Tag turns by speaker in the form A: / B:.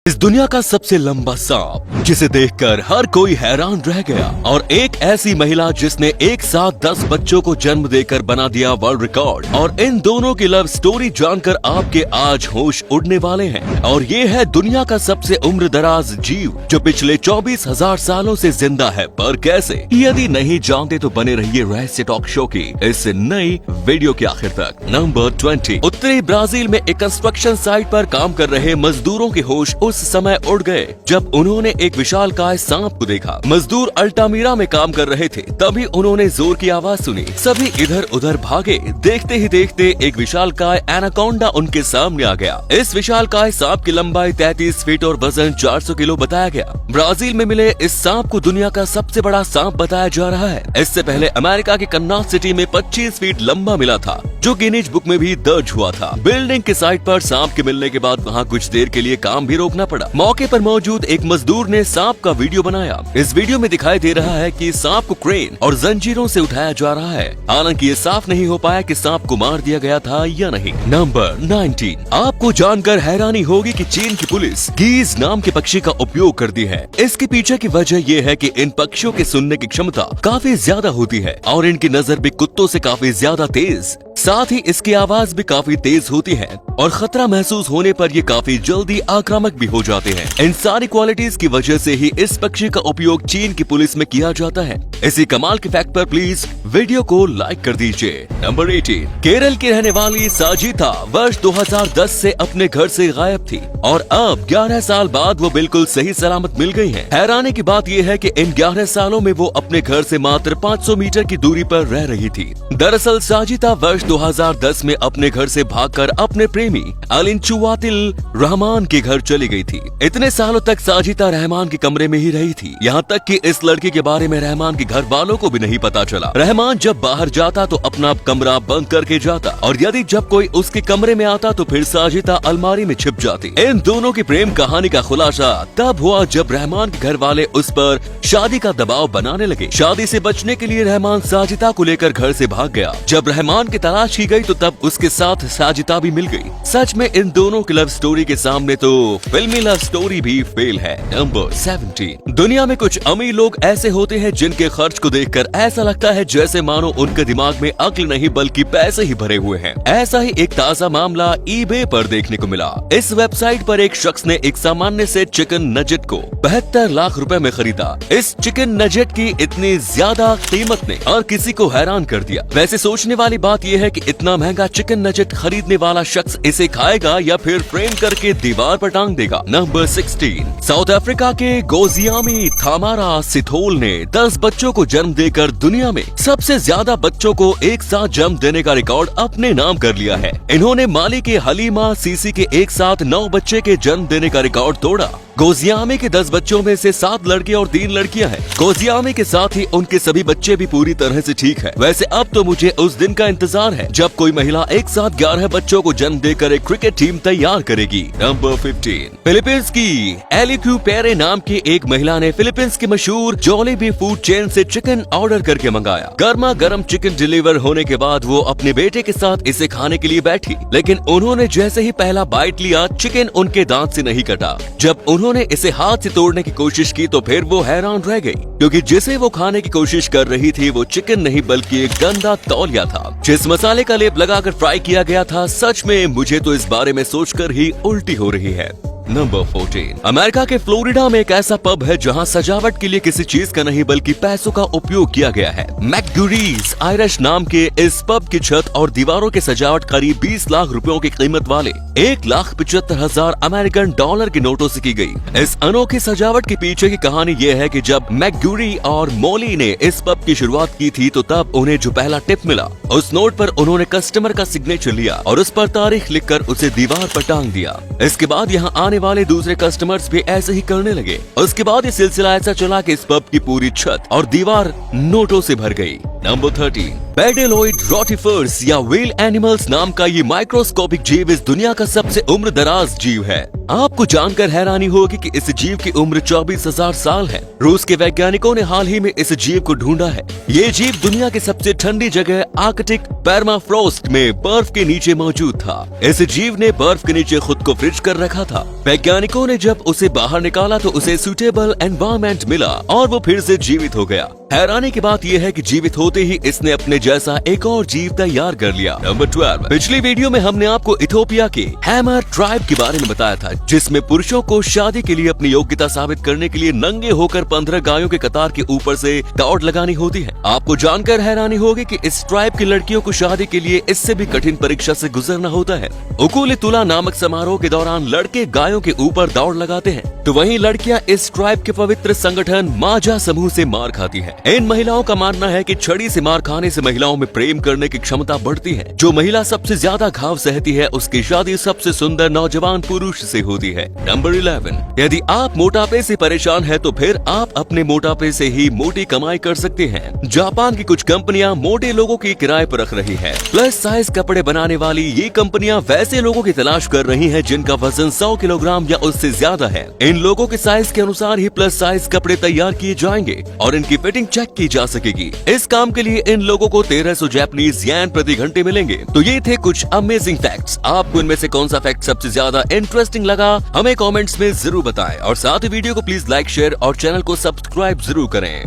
A: इस दुनिया का सबसे लंबा सांप जिसे देखकर हर कोई हैरान रह गया, और एक ऐसी महिला जिसने एक साथ 10 बच्चों को जन्म देकर बना दिया वर्ल्ड रिकॉर्ड। और इन दोनों की लव स्टोरी जानकर आपके आज होश उड़ने वाले हैं। और ये है दुनिया का सबसे उम्र दराज जीव जो पिछले 24,000 सालों से जिंदा है। पर कैसे? यदि नहीं जानते तो बने रहिए रहस्य टॉक शो की इस नई वीडियो के आखिर तक। नंबर 20। उत्तरी ब्राजील में एक कंस्ट्रक्शन साइट पर काम कर रहे मजदूरों के होश उस समय उड़ गए जब उन्होंने एक विशालकाय सांप को देखा। मजदूर अल्टामीरा में काम कर रहे थे, तभी उन्होंने जोर की आवाज सुनी। सभी इधर उधर भागे। देखते ही देखते एक विशालकाय एनाकोंडा उनके सामने आ गया। इस विशालकाय सांप की लंबाई 33 फीट और वजन 400 किलो बताया गया। ब्राजील में मिले इस सांप को दुनिया का सबसे बड़ा सांप बताया जा रहा है। इससे पहले अमेरिका के कन्नौज सिटी में 25 फीट लंबा मिला था, जो गिनीज बुक में भी दर्ज हुआ था। बिल्डिंग के साइट पर सांप के मिलने के बाद वहाँ कुछ देर के लिए काम भी रोकना पड़ा। मौके पर मौजूद एक मजदूर ने सांप का वीडियो बनाया। इस वीडियो में दिखाई दे रहा है कि सांप को क्रेन और जंजीरों से उठाया जा रहा है। हालांकि ये साफ नहीं हो पाया कि सांप को मार दिया गया था या नहीं। नंबर 19। आपको जानकर हैरानी होगी कि चीन की पुलिस गीज नाम के पक्षी का उपयोग करती है। इसके पीछे की वजह ये है कि इन पक्षियों के सुनने की क्षमता काफी ज्यादा होती है और इनकी नजर भी कुत्तों से काफी ज्यादा तेज। साथ ही इसकी आवाज भी काफी तेज होती है और खतरा महसूस होने पर ये काफी जल्दी आक्रामक भी हो जाते हैं। इन सारी क्वालिटीज की वजह से ही इस पक्षी का उपयोग चीन की पुलिस में किया जाता है। इसी कमाल के फैक्ट पर प्लीज वीडियो को लाइक कर दीजिए। नंबर 18। केरल की रहने वाली साजिता वर्ष 2010 से अपने घर से गायब थी और अब 11 साल बाद वो बिल्कुल सही सलामत मिल गई है। हैरानी की बात यह है कि इन 11 सालों में वो अपने घर से मात्र 500 मीटर की दूरी पर रह रही थी। दरअसल साजिता वर्ष 2010 में अपने घर से भागकर अपने प्रेमी अलिंचुवातिल रहमान के घर चली गई थी। इतने सालों तक साजिता रहमान के कमरे में ही रही थी, यहाँ तक कि इस लड़की के बारे में रहमान के घर वालों को भी नहीं पता चला। रहमान जब बाहर जाता तो अपना कमरा बंद करके जाता, और यदि जब कोई उसके कमरे में आता तो फिर साजिता अलमारी में छिप जाती। इन दोनों की प्रेम कहानी का खुलासा तब हुआ जब रहमान के घर वाले उस पर शादी का दबाव बनाने लगे। शादी से बचने के लिए रहमान साजिता को लेकर घर से भाग गया। जब रहमान की तलाश की गई तो तब उसके साथ साजिता भी मिल गई। सच में इन दोनों की लव स्टोरी के सामने तो फिल्मी लव स्टोरी भी फेल है। नंबर 17। दुनिया में कुछ अमीर लोग ऐसे होते हैं जिनके खर्च को देखकर ऐसा लगता है जैसे मानो उनके दिमाग में अक्ल नहीं बल्कि पैसे ही भरे हुए हैं। ऐसा ही एक ताजा मामला ईबे पर देखने को मिला। इस वेबसाइट पर एक शख्स ने एक सामान्य से चिकन नगेट को 72 लाख रुपए में खरीदा। इस चिकन नगेट की इतनी ज्यादा कीमत ने हर किसी को हैरान कर दिया। वैसे सोचने वाली बात यह है कि इतना महंगा चिकन नगेट खरीदने वाला शख्स इसे खाएगा या फिर फ्रेम करके दीवार पर टांग देगा। नंबर 16। साउथ अफ्रीका के गोजियामी थामारा सिथोल ने 10 बच्चों को जन्म देकर दुनिया में सबसे ज्यादा बच्चों को एक साथ जन्म देने का रिकॉर्ड अपने नाम कर लिया है। इन्होंने माली के हलीमा सीसी के एक साथ 9 बच्चे के जन्म देने का रिकॉर्ड तोड़ा। गोजियामी के 10 बच्चों में से 7 लड़के और 3 लड़कियां हैं। गोजियामी के साथ ही उनके सभी बच्चे भी पूरी तरह से ठीक है। वैसे अब तो मुझे उस दिन का इंतजार है जब कोई महिला एक साथ 11 बच्चों को जन्म देकर एक क्रिकेट टीम तैयार करेगी। नंबर 15। फिलीपींस की एलिक्यू पेरे नाम की एक महिला ने फिलीपींस की मशहूर जोलिबी फूड चेन से चिकन ऑर्डर करके मंगाया। गर्मा गर्म चिकन डिलीवर होने के बाद वो अपने बेटे के साथ इसे खाने के लिए बैठी, लेकिन उन्होंने जैसे ही पहला बाइट लिया चिकन उनके दांत से नहीं कटा। जब उन्होंने इसे हाथ से तोड़ने की कोशिश की तो फिर वो हैरान रह गई, क्योंकि जिसे वो खाने की कोशिश कर रही थी वो चिकन नहीं बल्कि एक गंदा तौलिया था जिस मसाले का लेप लगाकर फ्राई किया गया था। सच में मुझे तो इस बारे में सोचकर ही उल्टी हो रही है। नंबर 14। अमेरिका के फ्लोरिडा में एक ऐसा पब है जहां सजावट के लिए किसी चीज का नहीं बल्कि पैसों का उपयोग किया गया है। मैकगुरीज आयरिश नाम के इस पब की छत और दीवारों की सजावट करीब 20 लाख रुपयों की कीमत वाले 1,75,000 अमेरिकन डॉलर के नोटों से की गई। इस अनोखी सजावट के पीछे की कहानी ये है कि जब मैकगुरी और मोली ने इस पब की शुरुआत की थी तो तब उन्हें जो पहला टिप मिला उस नोट पर उन्होंने कस्टमर का सिग्नेचर लिया और उस पर तारीख लिखकर उसे दीवार पर टांग दिया। इसके बाद यहाँ आने वाले दूसरे कस्टमर्स भी ऐसे ही करने लगे। उसके बाद ये सिलसिला ऐसा चला कि इस पब की पूरी छत और दीवार नोटों से भर गई। नंबर 13, पेडेलोइड रोटिफर्स या व्हील एनिमल्स नाम का ये माइक्रोस्कोपिक जीव इस दुनिया का सबसे उम्र दराज जीव है। आपको जानकर हैरानी होगी कि इस जीव की उम्र 24,000 साल है। रूस के वैज्ञानिकों ने हाल ही में इस जीव को ढूंढा है। ये जीव दुनिया की सबसे ठंडी जगह आर्कटिक परमाफ्रोस्ट में बर्फ के नीचे मौजूद था। इस जीव ने बर्फ के नीचे खुद को फ्रिज कर रखा था। वैज्ञानिकों ने जब उसे बाहर निकाला तो उसे सूटेबल एनवायरनमेंट मिला और वो फिर से जीवित हो गया। हैरानी की बात यह है कि जीवित होते ही इसने अपने जैसा एक और जीव तैयार कर लिया। नंबर 12, पिछली वीडियो में हमने आपको इथोपिया के हैमर ट्राइब के बारे में बताया था, जिसमें पुरुषों को शादी के लिए अपनी योग्यता साबित करने के लिए नंगे होकर 15 गायों के कतार के ऊपर से दौड़ लगानी होती है। आपको जानकर हैरानी होगी कि इस ट्राइब की लड़कियों को शादी के लिए इससे भी कठिन परीक्षा से गुजरना होता है। उकुले तुला नामक समारोह के दौरान लड़के गायों के ऊपर दौड़ लगाते हैं, तो वहीं लड़कियां इस ट्राइब के पवित्र संगठन माजा समूह से मार खाती हैं। इन महिलाओं का मानना है कि छड़ी से मार खाने से महिलाओं में प्रेम करने की क्षमता बढ़ती है। जो महिला सबसे ज्यादा घाव सहती है उसकी शादी सबसे सुंदर नौजवान पुरुष से होती है। नंबर 11, यदि आप मोटापे से परेशान हैं तो फिर आप अपने मोटापे से ही मोटी कमाई कर सकते हैं। जापान की कुछ कंपनियां मोटे लोगों की किराए पर रख रही है। प्लस साइज कपड़े बनाने वाली ये कंपनियां वैसे लोगों की तलाश कर रही हैं जिनका वजन 100 किलोग्राम या उससे ज्यादा है। इन लोगों के साइज के अनुसार ही प्लस साइज कपड़े तैयार किए जाएंगे और इनकी फिटिंग चेक की जा सकेगी। इस काम के लिए इन लोगों को 1300 जापानीज येन प्रति घंटे मिलेंगे। तो ये थे कुछ अमेजिंग फैक्ट्स। आपको इनमें से कौन सा फैक्ट सबसे ज्यादा इंटरेस्टिंग लगा हमें कमेंट्स में जरूर बताएं और साथ ही वीडियो को प्लीज लाइक, शेयर और चैनल को सब्सक्राइब जरूर करें।